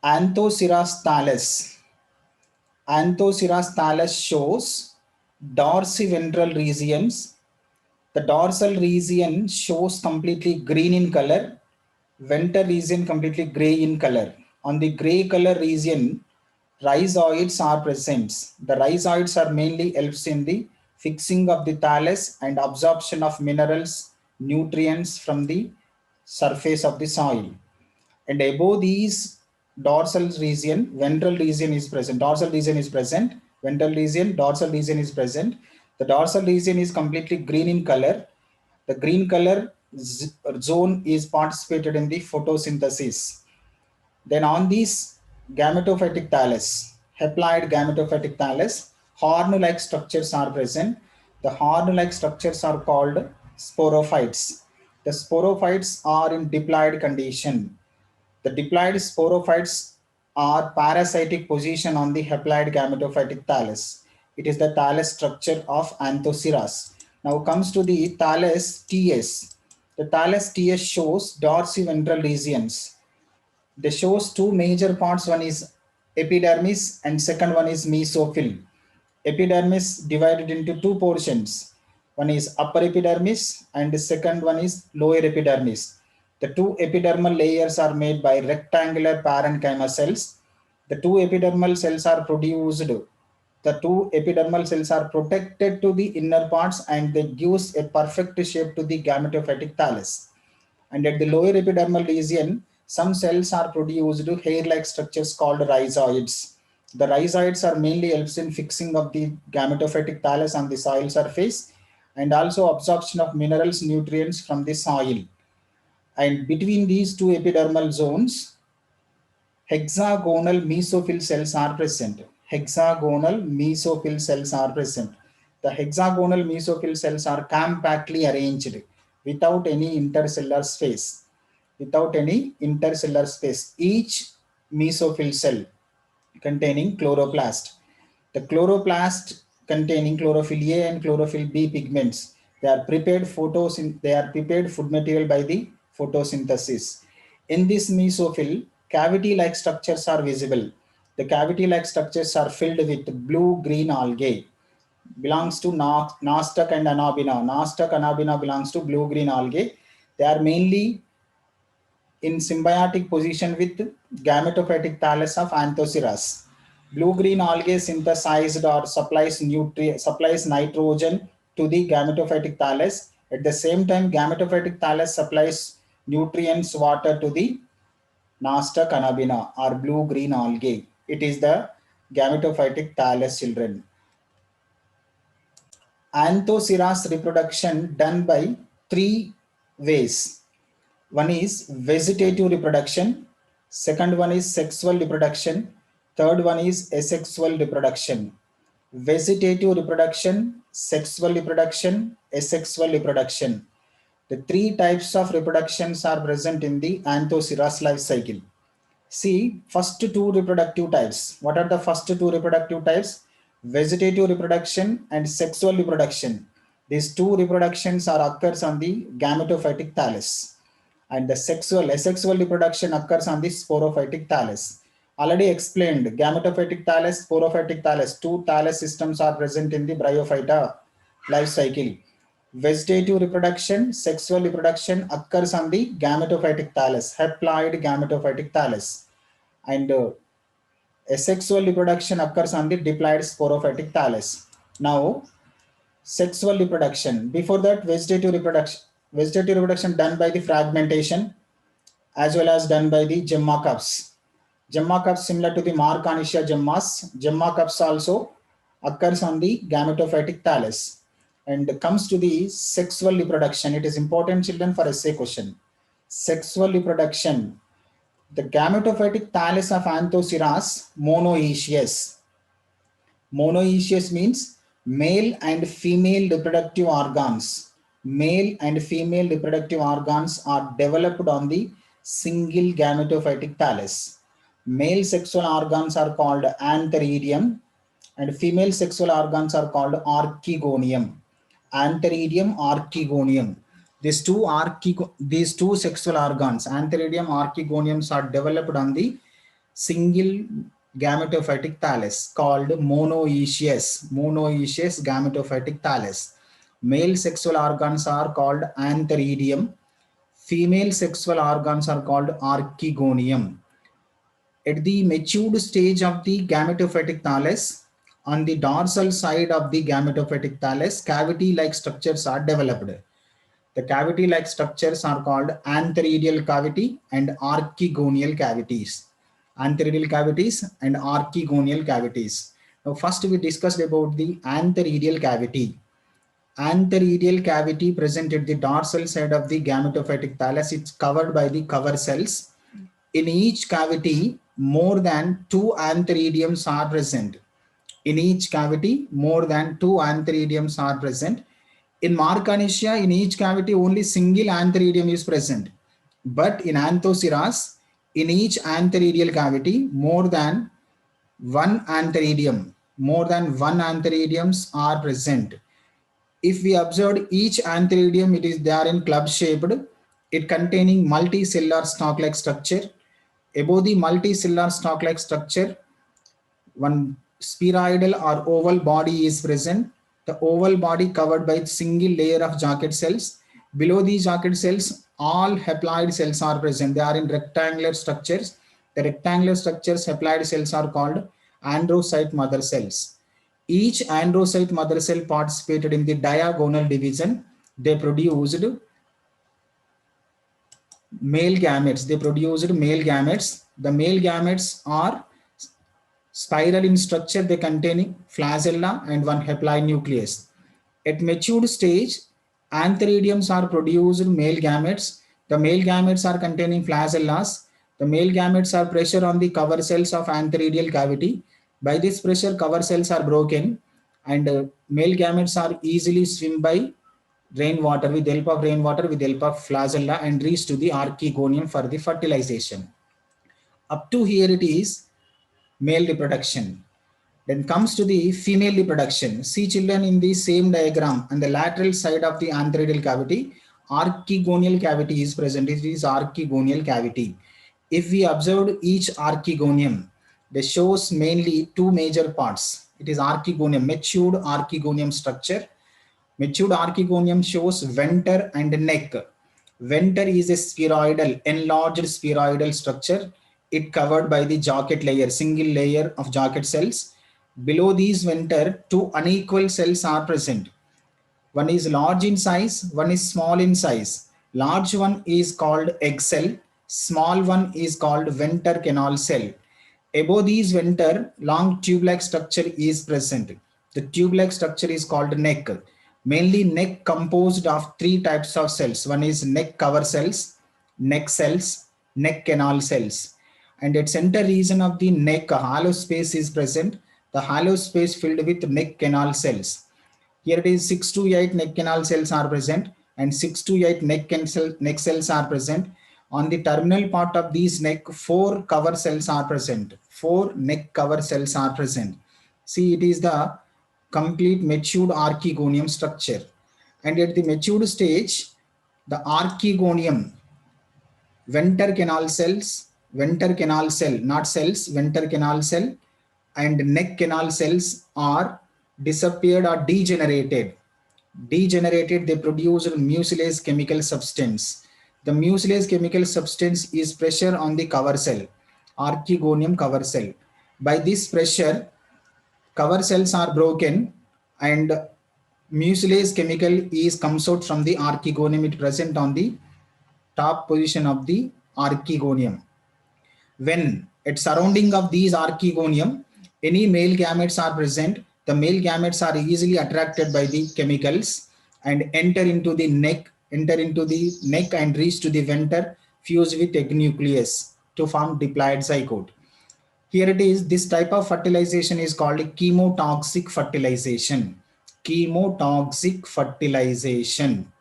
Anthoceras thallus. Anthoceras thallus shows dorsiventral regions. The dorsal region shows completely green in color, ventral region completely gray in color. On the gray color region, rhizoids are present. The rhizoids are mainly helps in the fixing of the thallus and absorption of minerals, nutrients from the surface of the soil. And above these dorsal region, ventral region is present. Dorsal region is present. Ventral region, dorsal region is present. The dorsal region is completely green in color. The green color zone is participated in the photosynthesis. Then on this gametophytic thallus, haploid gametophytic thallus, horn-like structures are present. The horn-like structures are called sporophytes. The sporophytes are in diploid condition. The diploid sporophytes are parasitic position on the haploid gametophytic thallus. It is the thallus structure of Anthoceras. Now comes to the thallus TS. The thallus TS shows dorsiventral regions. They shows two major parts. One is epidermis and second one is mesophyll. Epidermis divided into two portions. One is upper epidermis and the second one is lower epidermis. The two epidermal layers are made by rectangular parenchyma cells. The two epidermal cells are produced. The two epidermal cells are protected to the inner parts and they gives a perfect shape to the gametophytic thallus. And at the lower epidermal region, some cells are produced hair-like structures called rhizoids. The rhizoids are mainly helps in fixing of the gametophytic thallus on the soil surface and also absorption of minerals, nutrients from the soil. And between these two epidermal zones, hexagonal mesophyll cells are present. Hexagonal mesophyll cells are present. The hexagonal mesophyll cells are compactly arranged without any intercellular space. Without any intercellular space. Each mesophyll cell containing chloroplast. The chloroplast containing chlorophyll A and chlorophyll B pigments. They are prepared food material by the photosynthesis. In this mesophyll, cavity-like structures are visible. The cavity-like structures are filled with blue-green algae. Belongs to Nostoc and Anabina. Nostoc Anabina belongs to blue-green algae. They are mainly in symbiotic position with gametophytic thallus of Anthoceras. Blue-green algae synthesized or supplies nitrogen to the gametophytic thallus. At the same time, gametophytic thallus supplies nutrients, water to the Nostoc Anabina or blue-green algae. It is the gametophytic thallus, children. Anthoceras reproduction done by three ways. One is vegetative reproduction, second one is sexual reproduction, third one is asexual reproduction. Vegetative reproduction, sexual reproduction, asexual reproduction. The three types of reproductions are present in the Anthoceras life cycle. See, first two reproductive types. What are the first two reproductive types? Vegetative reproduction and sexual reproduction. These two reproductions are occurs on the gametophytic thallus. And the asexual reproduction occurs on the sporophytic thallus. Already explained, gametophytic thallus, sporophytic thallus, two thallus systems are present in the bryophyta life cycle. Vegetative reproduction, sexual reproduction occurs on the gametophytic thallus, haploid gametophytic thallus. And asexual reproduction occurs on the diploid sporophytic thallus. Now, sexual reproduction. Before that, vegetative reproduction done by the fragmentation as well as done by the gemma cups. Gemma cups similar to the Marchantia gemmas. Gemma cups also occurs on the gametophytic thallus. And comes to the sexual reproduction. It is important, children, for essay question. Sexual reproduction. The gametophytic thallus of Anthoceras monoecious. Monoecious means male and female reproductive organs. Male and female reproductive organs are developed on the single gametophytic thallus. Male sexual organs are called antheridium and female sexual organs are called archegonium. Antheridium, archegonium. These two sexual organs, antheridium, archegoniums, are developed on the single gametophytic thallus called monoecious gametophytic thallus. Male sexual organs are called antheridium. Female sexual organs are called archegonium. At the matured stage of the gametophytic thallus, on the dorsal side of the gametophytic thallus, cavity-like structures are developed. The cavity-like structures are called antheridial cavity and archegonial cavities. Antheridial cavities and archegonial cavities. Now, first we discussed about the antheridial cavity. Antheridial cavity present at the dorsal side of the gametophytic thallus. It's covered by the cover cells. In each cavity, more than 2 antheridiums are present. In each cavity, more than 2 antheridiums are present. In Marchantia, in each cavity, only single antheridium is present. But in Anthoceras, in each antheridial cavity, more than one antheridiums are present. If we observe each antheridium, it is there in club shaped, it containing multicellular stalk-like structure. Above the multicellular stalk-like structure, one spheroidal or oval body is present. The oval body covered by single layer of Jacquet cells. Below these Jacquet cells, all haploid cells are present. They are in rectangular structures. The rectangular structures haploid cells are called androcyte mother cells. Each androcyte mother cell participated in the diagonal division. They produced male gametes. The male gametes are spiral in structure, they containing flagella and one haploid nucleus. At matured stage, antheridiums are produced male gametes. The male gametes are containing flagellas. The male gametes are pressure on the cover cells of antheridial cavity. By this pressure, cover cells are broken and male gametes are easily swim by rainwater, with the help of rainwater, with the help of flagella, and reach to the archegonium for the fertilization. Up to here it is male reproduction. Then comes to the female reproduction. See children, in the same diagram on the lateral side of the antheridial cavity, archegonial cavity is present. It is archegonial cavity. If we observe each archegonium, they shows mainly two major parts. It is archegonium, matured archegonium structure. Matured archegonium shows venter and neck. Venter is a spheroidal, enlarged spheroidal structure. It covered by the Jacquet layer, single layer of Jacquet cells. Below these venter, two unequal cells are present. One is large in size, one is small in size. Large one is called egg cell. Small one is called venter canal cell. Above these venter, long tube-like structure is present. The tube-like structure is called neck. Mainly neck composed of three types of cells. One is neck cover cells, neck canal cells. And at center region of the neck, a hollow space is present. The hollow space filled with neck canal cells. Here it is 6 to 8 neck canal cells are present and 6 to 8 neck cells are present. On the terminal part of these neck, 4 cover cells are present. 4 neck cover cells are present. See, it is the complete matured archegonium structure. And at the matured stage, the archegonium, venter canal cell, not cells, venter canal cell and neck canal cells are disappeared or degenerated. They produce mucilase chemical substance. The mucilase chemical substance is pressure on the cover cell, archegonium cover cell. By this pressure, cover cells are broken and mucilase chemical comes out from the archegonium. It present on the top position of the archegonium. When at surrounding of these archegonium, any male gametes are present, the male gametes are easily attracted by the chemicals and enter into the neck and reach to the venter, fuse with egg nucleus to form diploid zygote. Here it is, this type of fertilization is called chemotoxic fertilization. Chemotoxic fertilization.